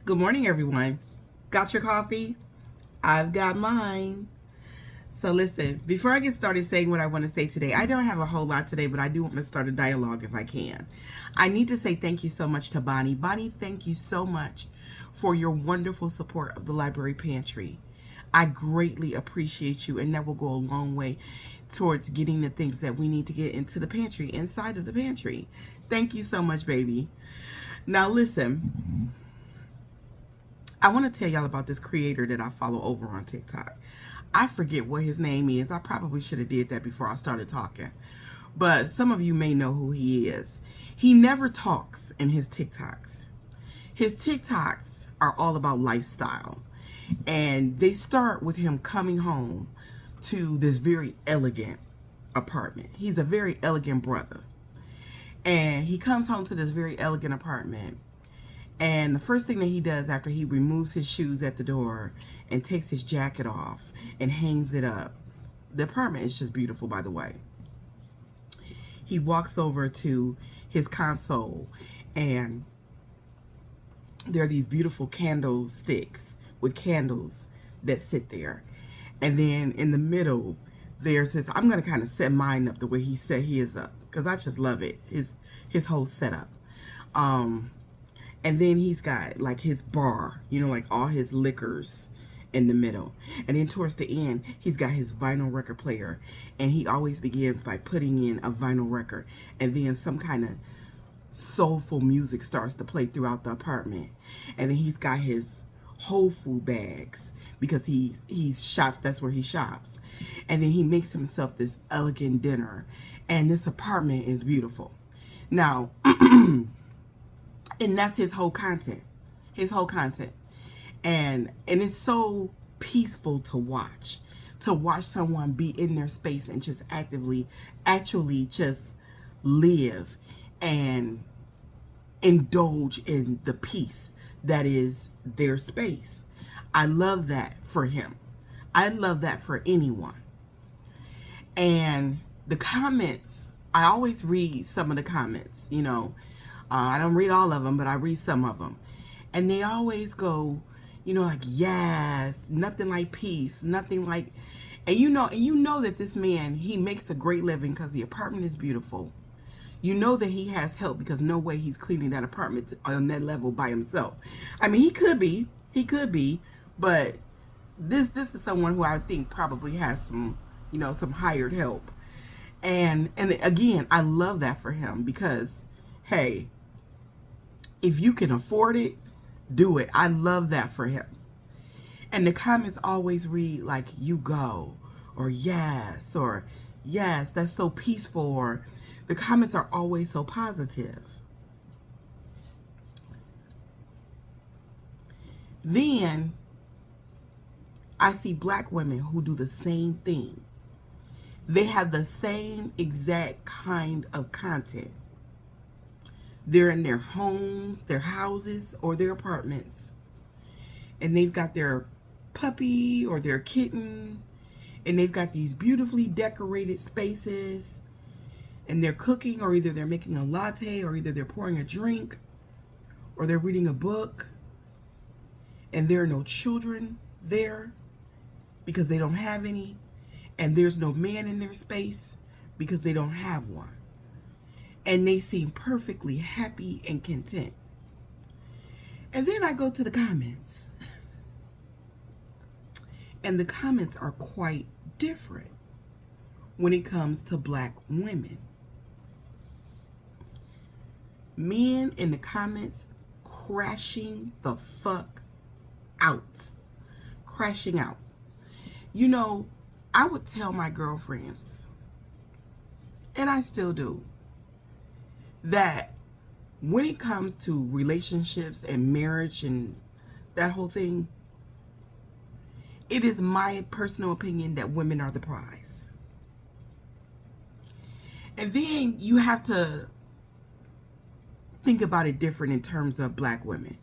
Good morning, everyone. Got your coffee? I've got mine. So, listen, before I get started saying what I want to say today, I don't have a whole lot today, but I do want to start a dialogue if I can. I need to say thank you so much to Bonnie. Bonnie, thank you so much for your wonderful support of the library pantry. I greatly appreciate you, and that will go a long way towards getting the things that we need to get into the pantry, inside of the pantry. Thank you so much, baby. Now, listen. I want to tell y'all about this creator that I follow over on TikTok. I forget what his name is. I probably should have did that before I started talking. But some of you may know who he is. He never talks in his TikToks. His TikToks are all about lifestyle. And they start with him coming home to this very elegant apartment. He's a very elegant brother. And he comes home to this very elegant apartment. And the first thing that he does after he removes his shoes at the door and takes his jacket off and hangs it up, the apartment is just beautiful, by the way. He walks over to his console, and there are these beautiful candlesticks with candles that sit there. And then in the middle, there's his, I'm going to kind of set mine up the way he set his up, because I just love it, his whole setup. And then he's got like his bar, like all his liquors in the middle. And then towards the end, he's got his vinyl record player. And he always begins by putting in a vinyl record. And then some kind of soulful music starts to play throughout the apartment. And then he's got his whole food bags because he shops, that's where he shops. And then he makes himself this elegant dinner. And this apartment is beautiful. Now, and that's his whole content. And it's so peaceful to watch someone be in their space and just actually just live and indulge in the peace that is their space. I love that for him. I love that for anyone. And the comments, I always read some of the comments, I don't read all of them, but I read some of them. And they always go, like, yes, nothing like peace, nothing like, and you know that this man, he makes a great living because the apartment is beautiful. You know that he has help because no way he's cleaning that apartment on that level by himself. I mean, he could be, but this is someone who I think probably has some, some hired help. And again, I love that for him because, hey, if you can afford it, do it. I love that for him. And the comments always read like, you go, or yes, that's so peaceful, or the comments are always so positive. Then I see black women who do the same thing. They have the same exact kind of content. They're in their homes, their houses, or their apartments. And they've got their puppy or their kitten. And they've got these beautifully decorated spaces. And they're cooking, or either they're making a latte, or either they're pouring a drink, or they're reading a book. And there are no children there because they don't have any. And there's no man in their space because they don't have one. And they seem perfectly happy and content. And then I go to the comments. And the comments are quite different when it comes to black women. Men in the comments crashing the fuck out. Crashing out. I would tell my girlfriends, and I still do, that when it comes to relationships and marriage and that whole thing, it is my personal opinion that women are the prize. And then you have to think about it different in terms of black women,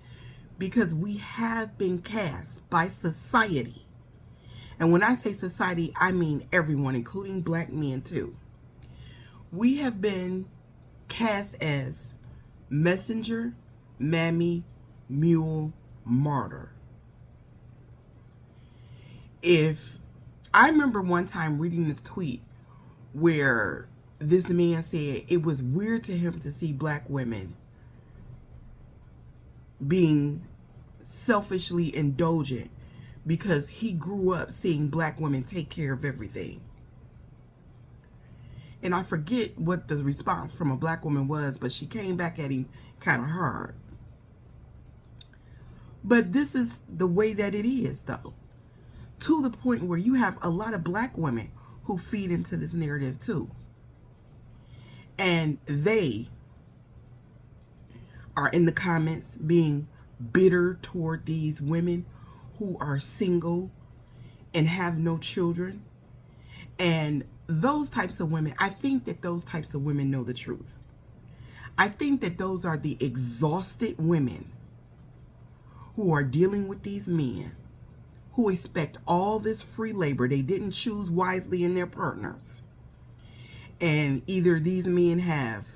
because we have been cast by society. And when I say society, I mean everyone, including black men too. We have been cast as messenger, mammy, mule, martyr. If I remember one time reading this tweet where this man said it was weird to him to see black women being selfishly indulgent because he grew up seeing black women take care of everything. And I forget what the response from a black woman was, but she came back at him kind of hard. But this is the way that it is, though. To the point where you have a lot of black women who feed into this narrative too. And they are in the comments being bitter toward these women who are single and have no children. And those types of women, I think that those types of women know the truth. I think that those are the exhausted women who are dealing with these men who expect all this free labor they didn't choose wisely in their partners. And either these men have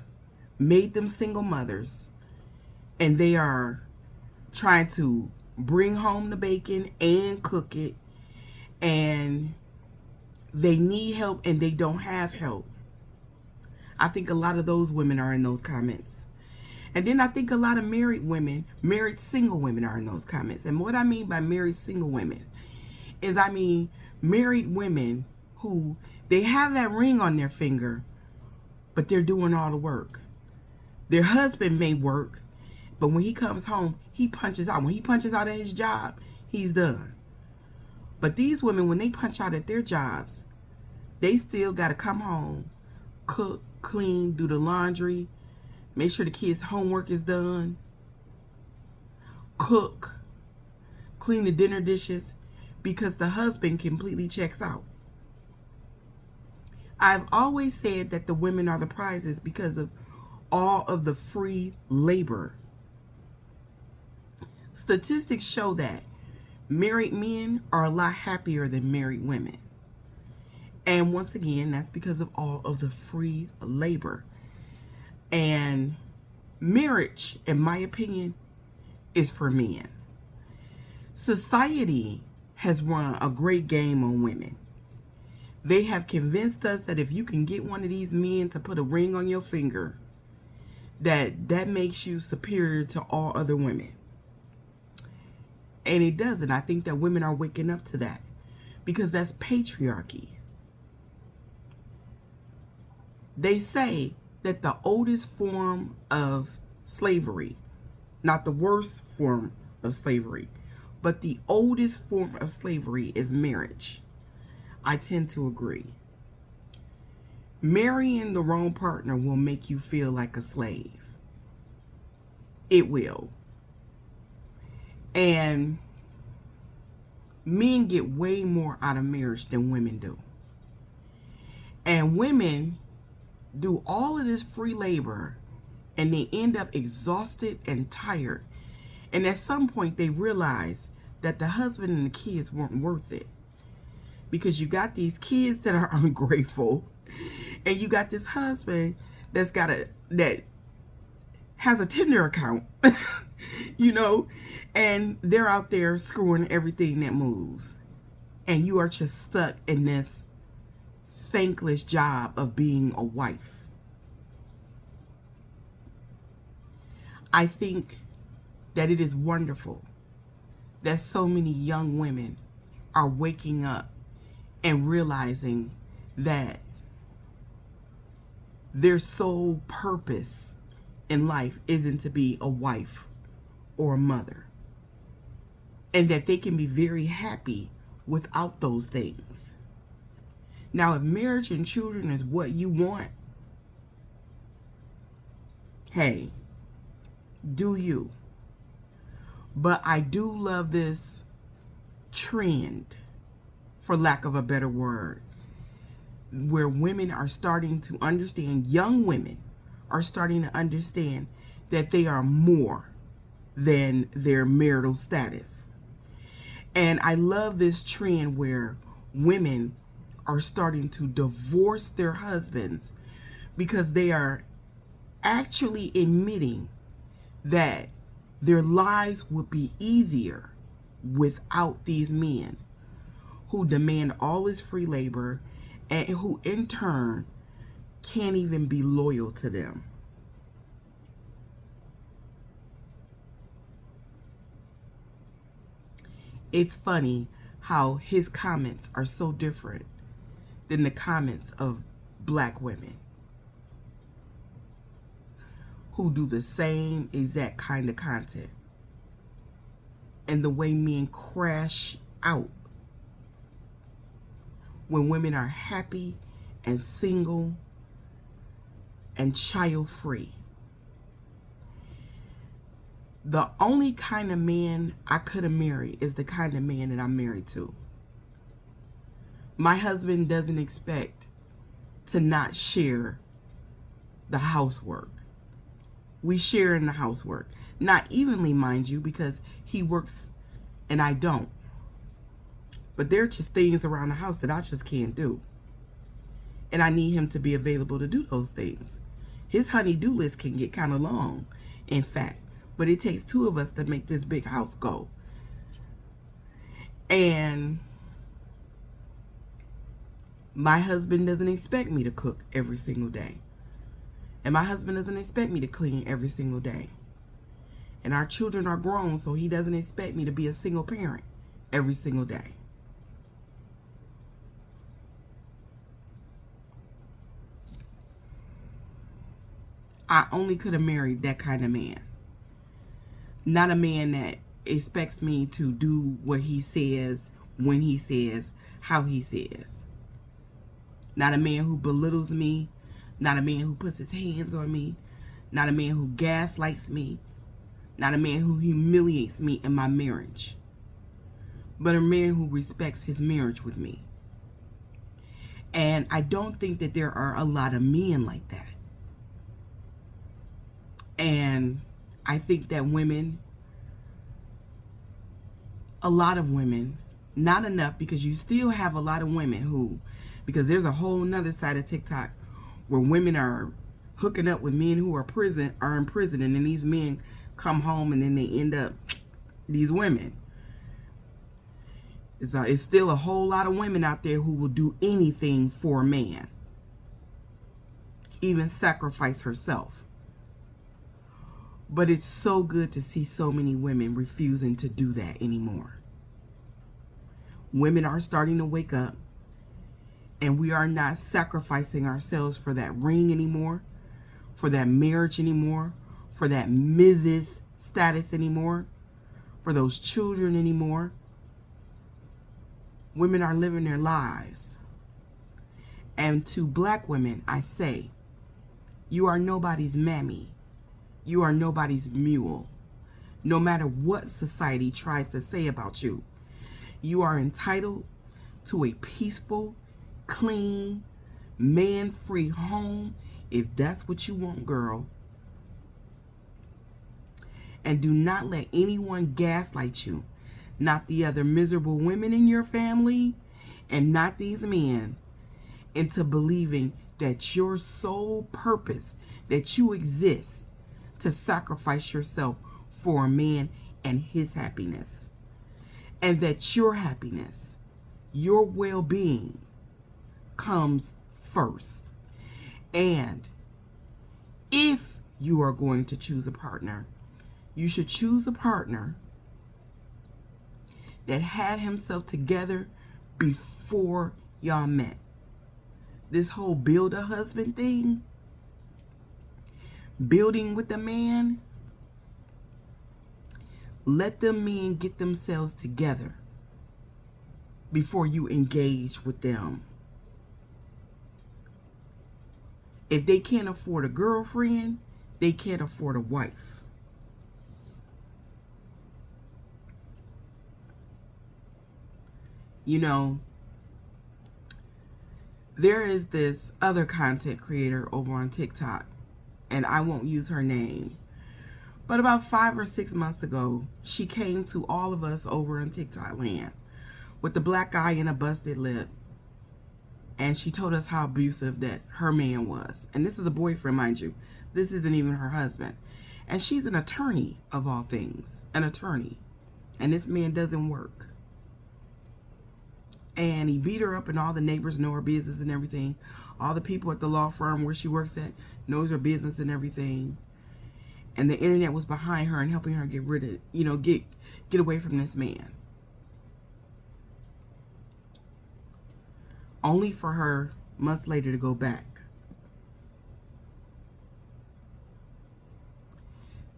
made them single mothers and they are trying to bring home the bacon and cook it, and they need help and they don't have help. I think a lot of those women are in those comments. And then I think a lot of married women, married single women are in those comments. And what I mean by married single women is I mean married women who they have that ring on their finger, but they're doing all the work. Their husband may work, but when he comes home, he punches out. When he punches out at his job, he's done. But these women, when they punch out at their jobs, they still got to come home, cook, clean, do the laundry, make sure the kids' homework is done, cook, clean the dinner dishes, because the husband completely checks out. I've always said that the women are the prizes because of all of the free labor. Statistics show that married men are a lot happier than married women. And once again, that's because of all of the free labor. And marriage, in my opinion, is for men. Society has run a great game on women. They have convinced us that if you can get one of these men to put a ring on your finger, that makes you superior to all other women. And it doesn't. I think that women are waking up to that because that's patriarchy. They say that the oldest form of slavery, not the worst form of slavery, but the oldest form of slavery is marriage. I tend to agree. Marrying the wrong partner will make you feel like a slave. It will. And men get way more out of marriage than women do. And women do all of this free labor and they end up exhausted and tired. And at some point they realize that the husband and the kids weren't worth it. Because you got these kids that are ungrateful and you got this husband that has a Tinder account, you know, and they're out there screwing everything that moves. And you are just stuck in this thankless job of being a wife. I think that it is wonderful that so many young women are waking up and realizing that their sole purpose in life isn't to be a wife or a mother, and that they can be very happy without those things. Now, if marriage and children is what you want, hey, do you. But I do love this trend, for lack of a better word, where women are starting to understand, young women are starting to understand that they are more than their marital status. And I love this trend where women are starting to divorce their husbands because they are actually admitting that their lives would be easier without these men who demand all this free labor and who in turn can't even be loyal to them. It's funny how his comments are so different than the comments of black women who do the same exact kind of content. And the way men crash out when women are happy and single and child free. The only kind of man I could have married is the kind of man that I'm married to. My husband doesn't expect to not share the housework. We share in the housework. Not evenly, mind you, because he works and I don't. But there are just things around the house that I just can't do. And I need him to be available to do those things. His honey-do list can get kind of long, in fact. But it takes two of us to make this big house go. And my husband doesn't expect me to cook every single day. And my husband doesn't expect me to clean every single day. And our children are grown, so he doesn't expect me to be a single parent every single day. I only could have married that kind of man. Not a man that expects me to do what he says, when he says, how he says. Not a man who belittles me. Not a man who puts his hands on me. Not a man who gaslights me. Not a man who humiliates me in my marriage. But a man who respects his marriage with me. And I don't think that there are a lot of men like that. And I think that women, a lot of women, not enough, because you still have a lot of women who, because there's a whole nother side of TikTok where women are hooking up with men who are in prison, and then these men come home and then they end up these women. It's still a whole lot of women out there who will do anything for a man, even sacrifice herself. But it's so good to see so many women refusing to do that anymore. Women are starting to wake up, and we are not sacrificing ourselves for that ring anymore, for that marriage anymore, for that Mrs. status anymore, for those children anymore. Women are living their lives. And to black women, I say, you are nobody's mammy. You are nobody's mule. No matter what society tries to say about you, you are entitled to a peaceful, clean, man-free home if that's what you want, girl. And do not let anyone gaslight you. Not the other miserable women in your family, and not these men, into believing that your sole purpose, that you exist to sacrifice yourself for a man and his happiness. And that your happiness, your well-being comes first. And if you are going to choose a partner, you should choose a partner that had himself together before y'all met. This whole build a husband thing, building with a man, let them men get themselves together before you engage with them. If they can't afford a girlfriend, they can't afford a wife. You know, there is this other content creator over on TikTok, and I won't use her name, but about 5 or 6 months ago, she came to all of us over in TikTok land with the black eye and a busted lip, and she told us how abusive that her man was. And this is a boyfriend, mind you. This isn't even her husband. And she's an attorney, of all things, an attorney. And this man doesn't work. And he beat her up, and all the neighbors know her business and everything. All the people at the law firm where she works at knows her business and everything. And the internet was behind her and helping her get rid of, get away from this man. Only for her months later to go back.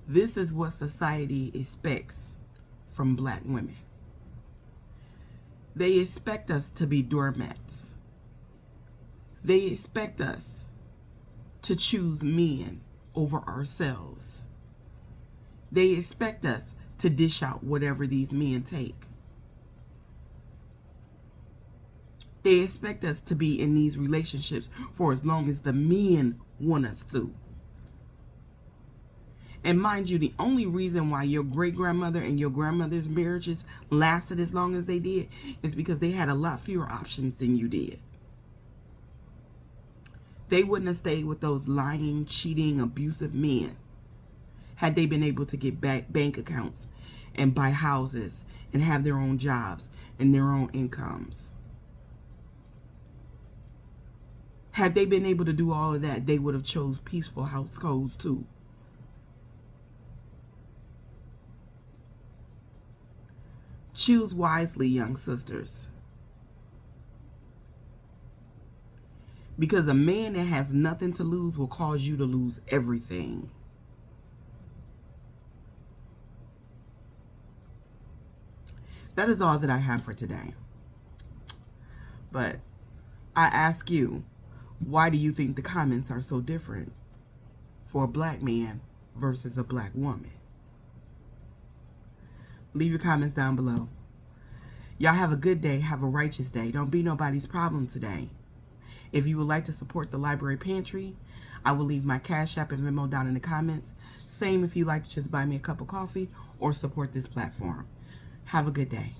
This is what society expects from black women. They expect us to be doormats. They expect us to choose men over ourselves. They expect us to dish out whatever these men take. They expect us to be in these relationships for as long as the men want us to. And mind you, the only reason why your great-grandmother and your grandmother's marriages lasted as long as they did is because they had a lot fewer options than you did. They wouldn't have stayed with those lying, cheating, abusive men had they been able to get bank accounts and buy houses and have their own jobs and their own incomes. Had they been able to do all of that, they would have chose peaceful households too. Choose wisely, young sisters. Because a man that has nothing to lose will cause you to lose everything. That is all that I have for today. But I ask you, why do you think the comments are so different for a black man versus a black woman? Leave your comments down below. Y'all have a good day. Have a righteous day. Don't be nobody's problem today. If you would like to support the Library Pantry, I will leave my Cash App and Venmo down in the comments. Same if you'd like to just buy me a cup of coffee or support this platform. Have a good day.